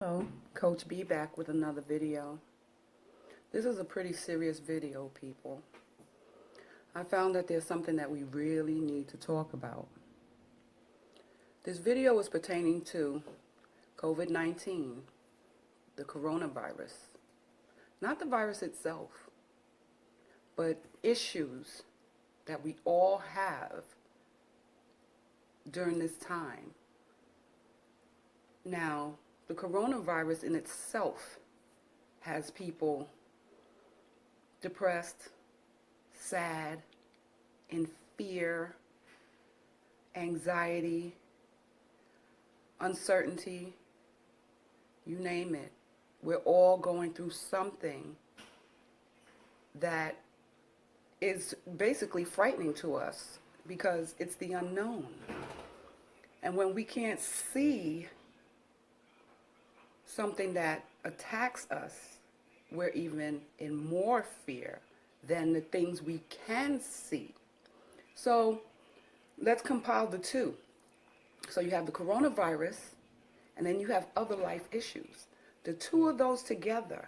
Hello, Coach B back with another video. This is a pretty serious video, people. I found that there's something that we really need to talk about. This video is pertaining to COVID-19, the coronavirus. Not the virus itself, but issues that we all have during this time. Now, the coronavirus in itself has people depressed, sad, in fear, anxiety, uncertainty, you name it. We're all going through something that is basically frightening to us because it's the unknown. And when we can't see something that attacks us, we're even in more fear than the things we can see. So let's compile the two. So you have the coronavirus, and then you have other life issues. The two of those together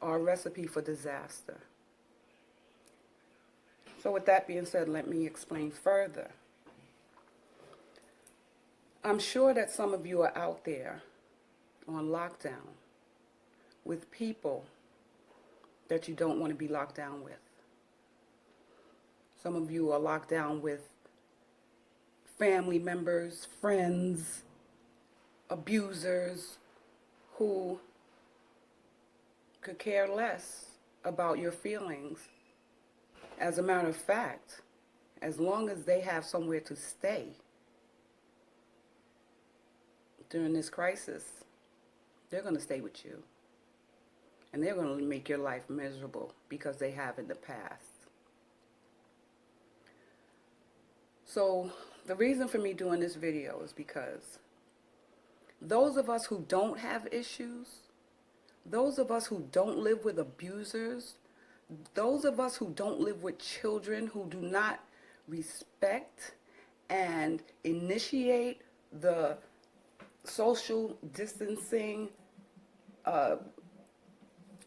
are a recipe for disaster. So with that being said, let me explain further. I'm sure that some of you are out there on lockdown with people that you don't want to be locked down with. Some of you are locked down with family members, friends, abusers who could care less about your feelings. As a matter of fact, as long as they have somewhere to stay during this crisis, they're going to stay with you. And they're going to make your life miserable because they have in the past. So the reason for me doing this video is because those of us who don't have issues, those of us who don't live with abusers, those of us who don't live with children who do not respect and initiate the social distancing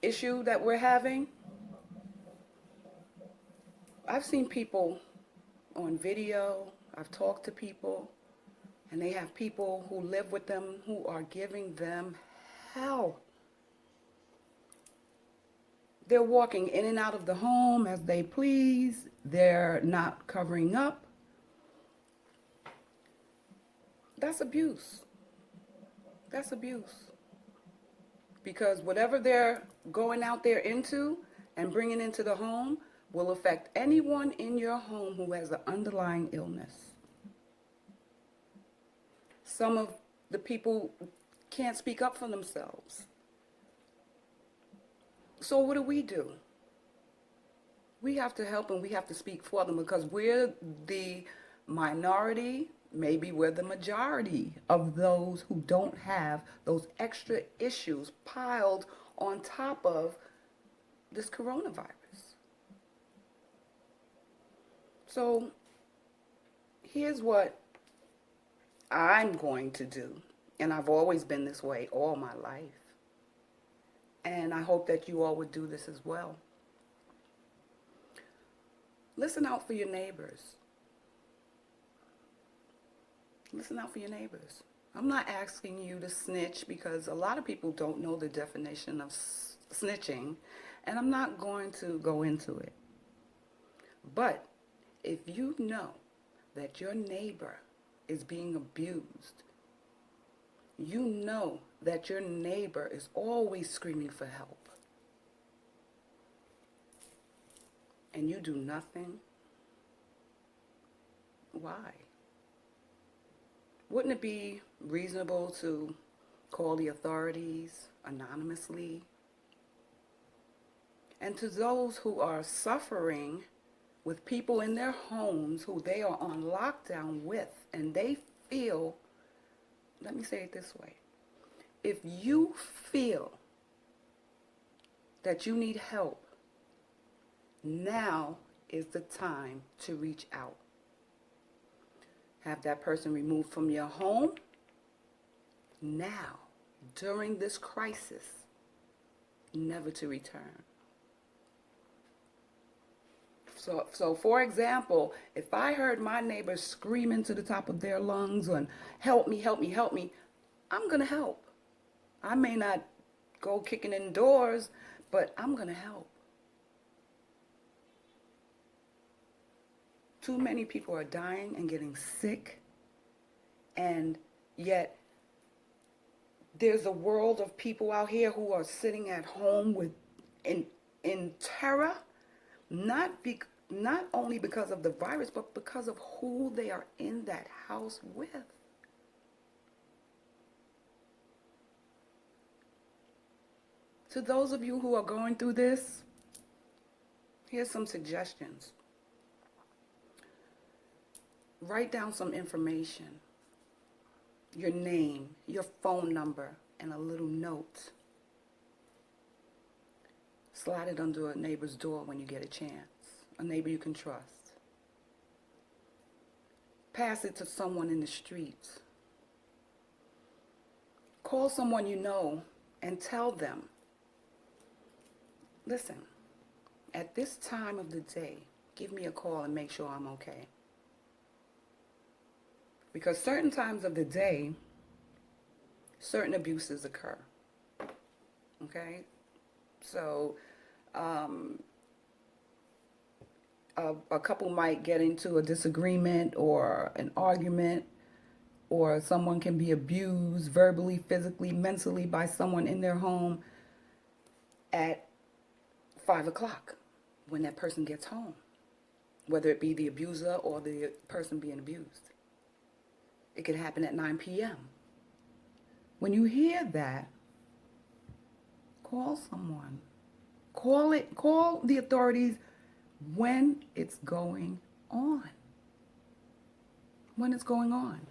issue that we're having. I've seen people on video, I've talked to people, and they have people who live with them who are giving them hell. They're walking in and out of the home as they please. They're not covering up. That's abuse. That's abuse. Because whatever they're going out there into and bringing into the home will affect anyone in your home who has an underlying illness. Some of the people can't speak up for themselves. So what do? We have to help and we have to speak for them because we're the minority. Maybe we're the majority of those who don't have those extra issues piled on top of this coronavirus. So here's what I'm going to do, and I've always been this way all my life, and I hope that you all would do this as well. Listen out for your neighbors. Listen out for your neighbors. I'm not asking you to snitch because a lot of people don't know the definition of snitching, and I'm not going to go into it. But if you know that your neighbor is being abused, you know that your neighbor is always screaming for help, and you do nothing, why? Wouldn't it be reasonable to call the authorities anonymously? And to those who are suffering with people in their homes who they are on lockdown with, and they feel, let me say it this way, if you feel that you need help, now is the time to reach out. Have that person removed from your home now during this crisis, never to return. So for example, if I heard my neighbors screaming to the top of their lungs and help me, help me, help me, I'm going to help. I may not go kicking in doors, but I'm going to help. Too many people are dying and getting sick, and yet there's a world of people out here who are sitting at home in terror, not only because of the virus, but because of who they are in that house with. To those of you who are going through this, here's some suggestions. Write down some information. Your name, your phone number, and a little note. Slide it under a neighbor's door when you get a chance. A neighbor you can trust. Pass it to someone in the street. Call someone you know and tell them, listen, at this time of the day, give me a call and make sure I'm okay. Because certain times of the day, certain abuses occur. Okay? So, a couple might get into a disagreement or an argument, or someone can be abused verbally, physically, mentally by someone in their home at 5 o'clock when that person gets home, whether it be the abuser or the person being abused. It could happen at 9 p.m. When you hear that, call someone. Call the authorities when it's going on. When it's going on.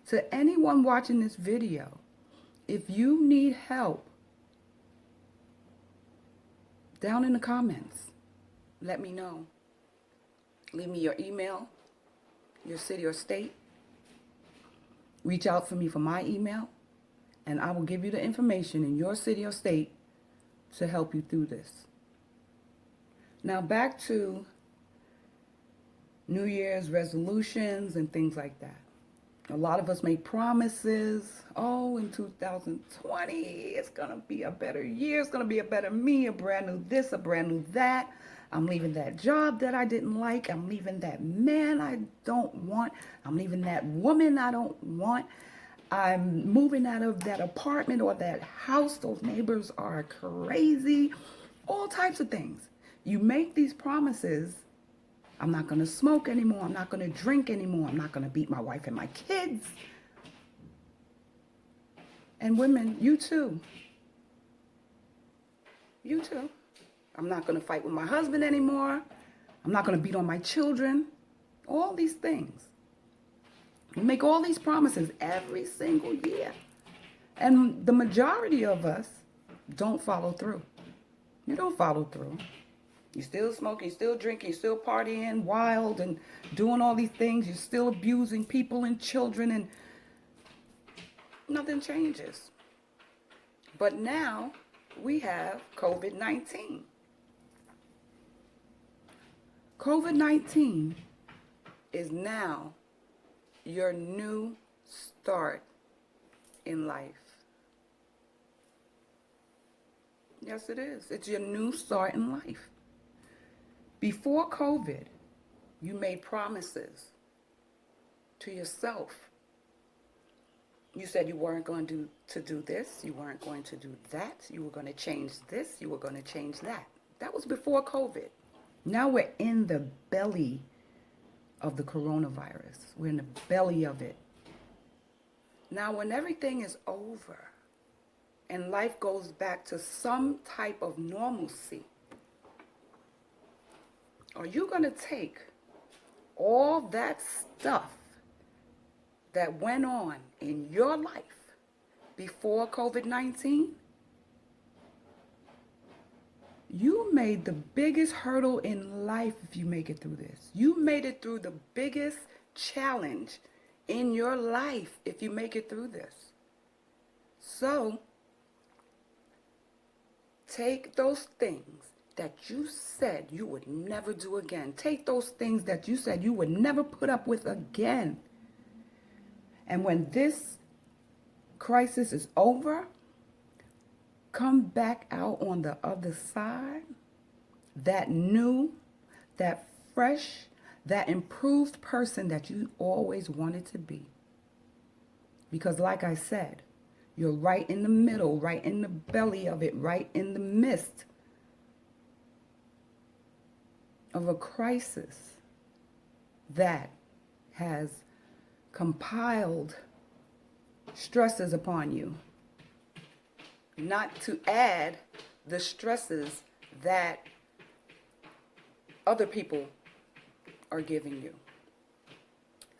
To anyone watching this video, if you need help, down in the comments, let me know. Leave me your email, your city or state. Reach out for me for my email, and I will give you the information in your city or state to help you through this. Now back to New Year's resolutions and things like that. A lot of us make promises. Oh, in 2020, it's going to be a better year. It's going to be a better me, a brand new this, a brand new that. I'm leaving that job that I didn't like. I'm leaving that man I don't want. I'm leaving that woman I don't want. I'm moving out of that apartment or that house. Those neighbors are crazy. All types of things. You make these promises. I'm not going to smoke anymore. I'm not going to drink anymore. I'm not going to beat my wife and my kids. And women, you too. You too. I'm not going to fight with my husband anymore. I'm not going to beat on my children. All these things. We make all these promises every single year. And the majority of us don't follow through. You don't follow through. You're still smoking, you're still drinking, you're still partying wild and doing all these things. You're still abusing people and children, and nothing changes. But now we have COVID-19. COVID-19 is now your new start in life. Yes, it is. It's your new start in life. Before COVID, you made promises to yourself. You said you weren't going to do this, you weren't going to do that, you were going to change this, you were going to change that. That was before COVID. Now we're in the belly of the coronavirus. We're in the belly of it. Now when everything is over and life goes back to some type of normalcy, are you going to take all that stuff that went on in your life before COVID-19? You made the biggest hurdle in life if you make it through this. You made it through the biggest challenge in your life if you make it through this. So, take those things that you said you would never do again. Take those things that you said you would never put up with again. And when this crisis is over, come back out on the other side, that new, that fresh, that improved person that you always wanted to be. Because like I said, you're right in the middle, right in the belly of it, right in the midst of a crisis that has compiled stresses upon you. Not to add the stresses that other people are giving you.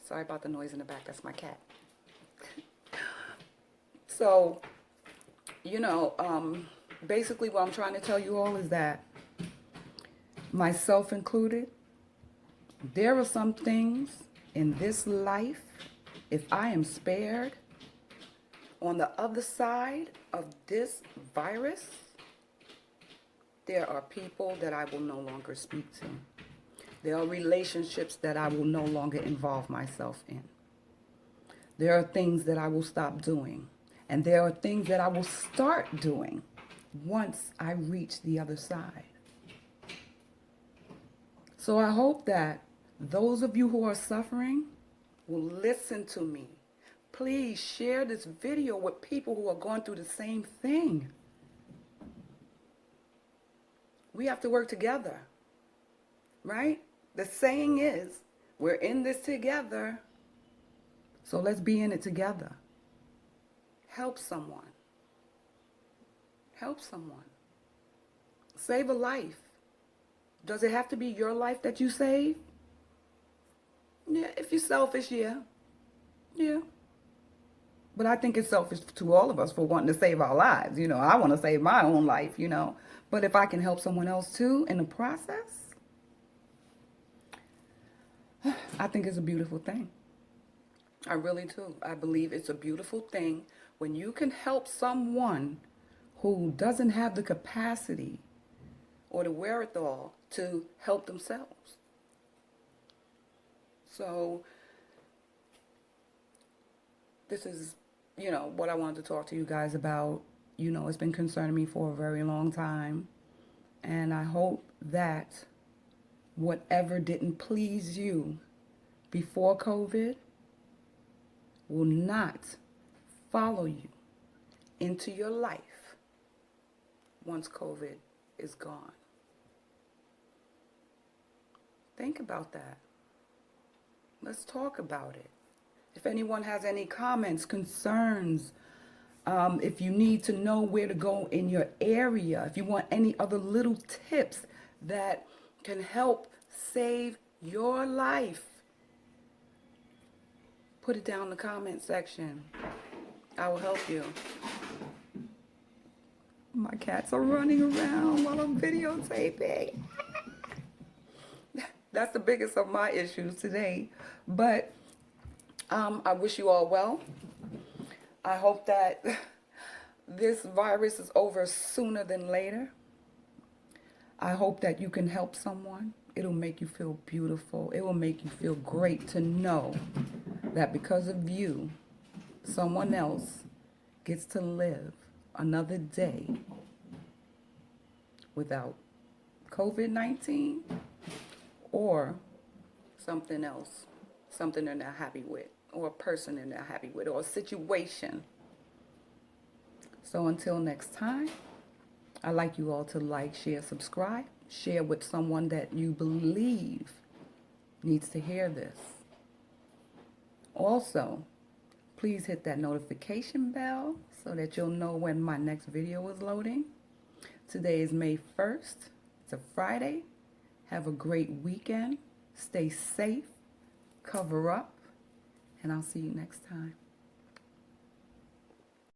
Sorry about the noise in the back, that's my cat. So, basically what I'm trying to tell you all is that, myself included, there are some things in this life, if I am spared, on the other side of this virus, there are people that I will no longer speak to. There are relationships that I will no longer involve myself in. There are things that I will stop doing. And there are things that I will start doing once I reach the other side. So I hope that those of you who are suffering will listen to me. Please share this video with people who are going through the same thing. We have to work together, right? The saying is, we're in this together, so let's be in it together. Help someone. Help someone. Save a life. Does it have to be your life that you save? Yeah, if you're selfish, yeah. Yeah. But I think it's selfish to all of us for wanting to save our lives. I want to save my own life, But if I can help someone else too in the process, I think it's a beautiful thing. I really do. I believe it's a beautiful thing when you can help someone who doesn't have the capacity or the wherewithal to help themselves. So this is, what I wanted to talk to you guys about. It's been concerning me for a very long time. And I hope that whatever didn't please you before COVID will not follow you into your life once COVID is gone. Think about that. Let's talk about it. If anyone has any comments, concerns, if you need to know where to go in your area, if you want any other little tips that can help save your life, put it down in the comment section. I will help you. My cats are running around while I'm videotaping. That's the biggest of my issues today. But I wish you all well. I hope that this virus is over sooner than later. I hope that you can help someone. It'll make you feel beautiful. It will make you feel great to know that because of you, someone else gets to live another day without COVID-19 or something else, something they're not happy with, or a person they're not happy with, or a situation. So until next time, I'd like you all to like, share, subscribe, share with someone that you believe needs to hear this. Also, please hit that notification bell so that you'll know when my next video is loading. Today is May 1st. It's a Friday. Have a great weekend. Stay safe. Cover up. And I'll see you next time.